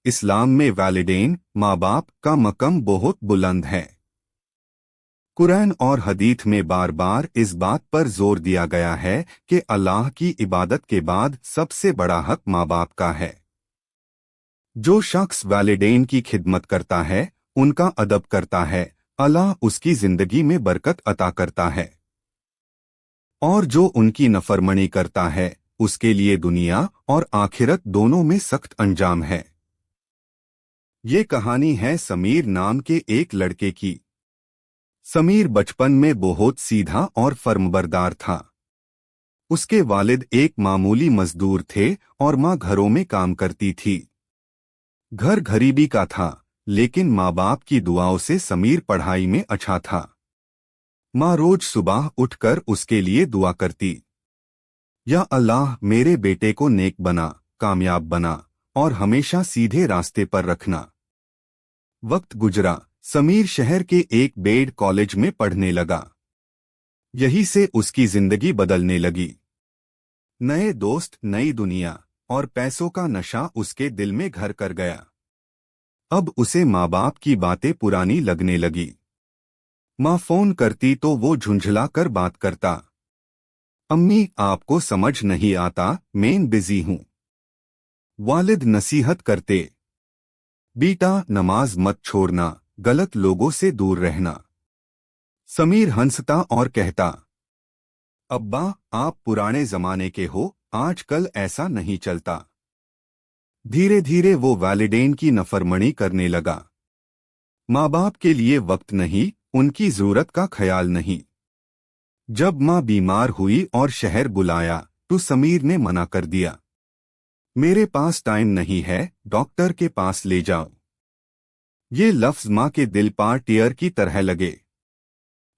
इस्लाम में वालिदैन माँ बाप का मकम बहुत बुलंद है। कुरान और हदीथ में बार बार इस बात पर जोर दिया गया है कि अल्लाह की इबादत के बाद सबसे बड़ा हक माँ बाप का है। जो शख्स वालिदैन की खिदमत करता है, उनका अदब करता है, अल्लाह उसकी जिंदगी में बरकत अता करता है। और जो उनकी नफरमनी करता है, उसके लिए दुनिया और आखिरत दोनों में सख्त अंजाम है। ये कहानी है समीर नाम के एक लड़के की। समीर बचपन में बहुत सीधा और फर्मबरदार था। उसके वालिद एक मामूली मजदूर थे और माँ घरों में काम करती थी। घर गरीबी का था, लेकिन माँ बाप की दुआओं से समीर पढ़ाई में अच्छा था। माँ रोज सुबह उठकर उसके लिए दुआ करती, या अल्लाह मेरे बेटे को नेक बना, कामयाब बना और हमेशा सीधे रास्ते पर रखना। वक्त गुजरा, समीर शहर के एक बेड कॉलेज में पढ़ने लगा। यही से उसकी जिंदगी बदलने लगी। नए दोस्त, नई दुनिया और पैसों का नशा उसके दिल में घर कर गया। अब उसे माँ बाप की बातें पुरानी लगने लगी। माँ फोन करती तो वो झुंझला कर बात करता, अम्मी आपको समझ नहीं आता, मैं बिजी हूँ। वालिद नसीहत करते, बेटा नमाज मत छोड़ना, गलत लोगों से दूर रहना। समीर हंसता और कहता, अब्बा आप पुराने जमाने के हो, आजकल ऐसा नहीं चलता। धीरे धीरे वो वालिदैन की नफरमनी करने लगा। माँ बाप के लिए वक्त नहीं, उनकी जरूरत का ख्याल नहीं। जब माँ बीमार हुई और शहर बुलाया तो समीर ने मना कर दिया, मेरे पास टाइम नहीं है, डॉक्टर के पास ले जाओ। ये लफ्ज माँ के दिल पर टीयर की तरह लगे।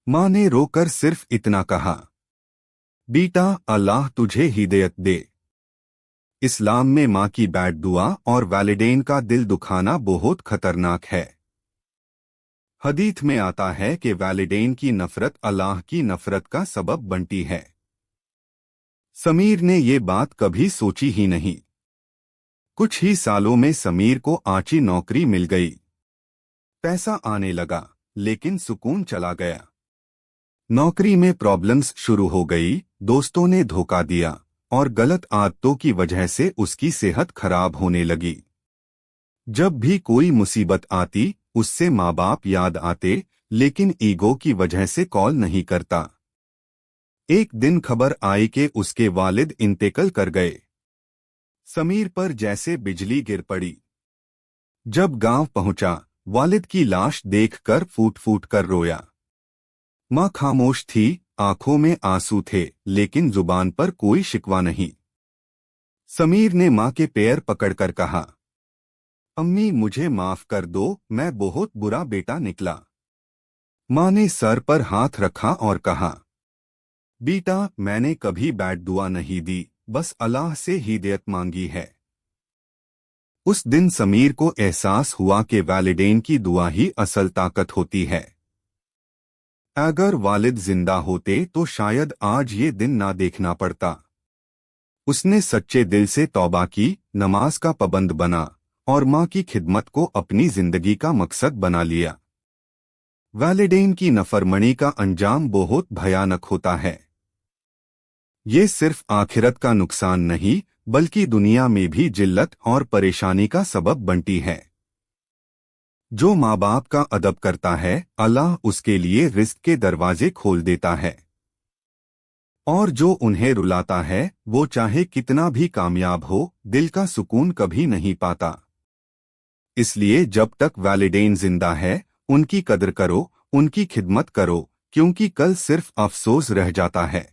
माँ ने रोकर सिर्फ इतना कहा, बेटा अल्लाह तुझे हिदायत दे। इस्लाम में माँ की बैड दुआ और वालिदैन का दिल दुखाना बहुत खतरनाक है। हदीथ में आता है कि वालिदैन की नफरत अल्लाह की नफरत का सबब बनती है। समीर ने ये बात कभी सोची ही नहीं। कुछ ही सालों में समीर को अच्छी नौकरी मिल गई। पैसा आने लगा, लेकिन सुकून चला गया। नौकरी में प्रॉब्लम्स शुरू हो गई, दोस्तों ने धोखा दिया और गलत आदतों की वजह से उसकी सेहत खराब होने लगी। जब भी कोई मुसीबत आती, उससे माँ बाप याद आते, लेकिन ईगो की वजह से कॉल नहीं करता। एक दिन खबर आई कि उसके वालिद इंतकाल कर गए। समीर पर जैसे बिजली गिर पड़ी। जब गांव पहुंचा, वालिद की लाश देखकर फूट फूट कर रोया। माँ खामोश थी, आंखों में आंसू थे, लेकिन जुबान पर कोई शिकवा नहीं। समीर ने माँ के पैर पकड़कर कहा, अम्मी मुझे माफ कर दो, मैं बहुत बुरा बेटा निकला। माँ ने सर पर हाथ रखा और कहा, बेटा मैंने कभी बैड दुआ नहीं दी, बस अल्लाह से हिदायत मांगी है। उस दिन समीर को एहसास हुआ कि वालिदैन की दुआ ही असल ताकत होती है। अगर वालिद जिंदा होते तो शायद आज ये दिन ना देखना पड़ता। उसने सच्चे दिल से तौबा की, नमाज का पाबंद बना और माँ की खिदमत को अपनी जिंदगी का मकसद बना लिया। वालिदैन की नफरमनी का अंजाम बहुत भयानक होता है। ये सिर्फ आखिरत का नुकसान नहीं, बल्कि दुनिया में भी जिल्लत और परेशानी का सबब बनती है। जो माँ बाप का अदब करता है, अल्लाह उसके लिए रिज़्क के दरवाजे खोल देता है। और जो उन्हें रुलाता है, वो चाहे कितना भी कामयाब हो, दिल का सुकून कभी नहीं पाता। इसलिए जब तक वालिदैन जिंदा है, उनकी कदर करो, उनकी खिदमत करो, क्योंकि कल सिर्फ अफसोस रह जाता है।